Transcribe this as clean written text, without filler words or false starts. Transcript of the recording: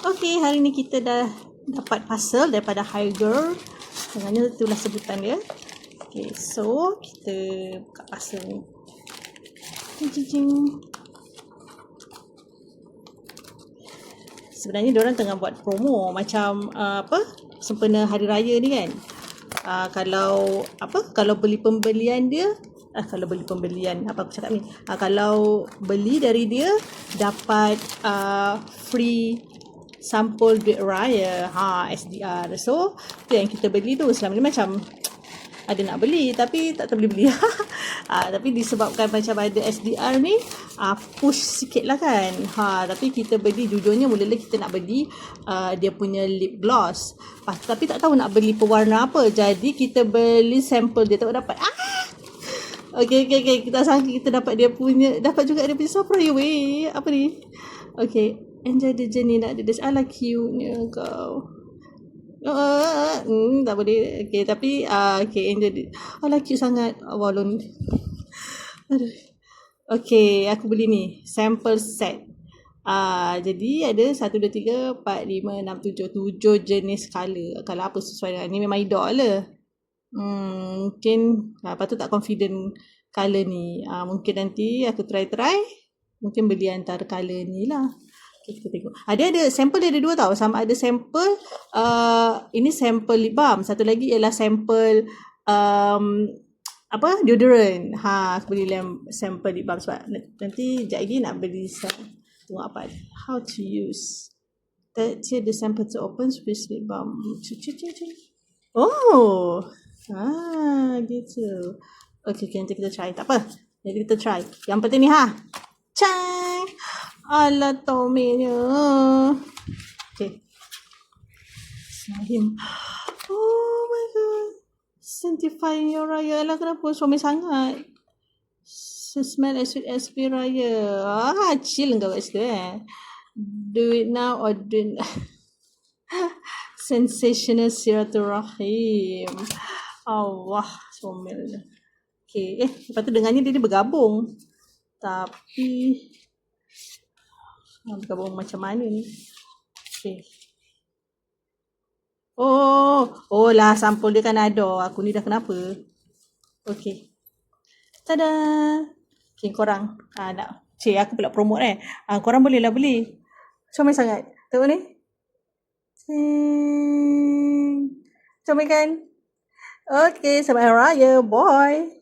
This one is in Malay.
Okay, hari ni kita dah dapat parcel daripada Haiger. Sebenarnya itulah sebutan dia. Okay, so kita buka parcel ni. Cing. Sebenarnya diorang tengah buat promo macam sempena hari raya ni kan. Kalau beli pembelian dia, kalau beli dari dia dapat free sampul duit raya, SDR. So tu yang kita beli tu. Selama ni macam ada nak beli tapi tak terbeli-beli. Tapi disebabkan macam ada SDR ni, push sikit lah kan. Tapi kita beli, jujurnya mula-mula kita nak beli dia punya lip gloss. Tapi tak tahu nak beli pewarna apa. Jadi kita beli sampel dia, tak dapat. Okay. Kita sangka kita dapat juga dia punya surprise weh. Apa ni? Okay. Enjoy the journey, nak ada ala cute-nya kau. Tak boleh. Okay, tapi okay, enjoy. Ala cute sangat. Walon. Aduh. Okay, aku beli ni. Sample set. Jadi ada 1, 2, 3, 4, 5, 6, 7 jenis colour. Kalau apa sesuai dengan ni memang idol lah. Mungkin lepas tu tak confident colour ni. Mungkin nanti aku try. Mungkin beli antara colour ni lah. Okay, kita tengok. Ada sampel dia ada 2 tau. Sama ada sampel ini sampel lip balm. Satu lagi ialah sampel deodorant. Aku beli sampel lip balm sebab nanti sekejap lagi nak beli tengok apa. How to use. Here the sample to open Swiss lip balm. Oh. Gitu. Okay, nanti kita try. Tak apa. Jadi kita try. Yang penting ni Cang. Alah tominya. Okay. Sahim. Oh my god. Sanctifying your raya. Alah kenapa suami sangat? Smell as sweet as pea raya. Chill kau kat situ Do it now or do it sensational silaturahim. Allah, somel. Okay, lepas tu dengannya dia bergabung. Tapi bergabung macam mana ni? Okay. Oh lah, sampul dia kan ada. Aku ni dah kenapa? Okay. Tada. Okay, korang nak aku pula promote korang bolehlah beli. Comel sangat. Tengok ni. Comel kan? Okay, selamat Hari Raya. Bye.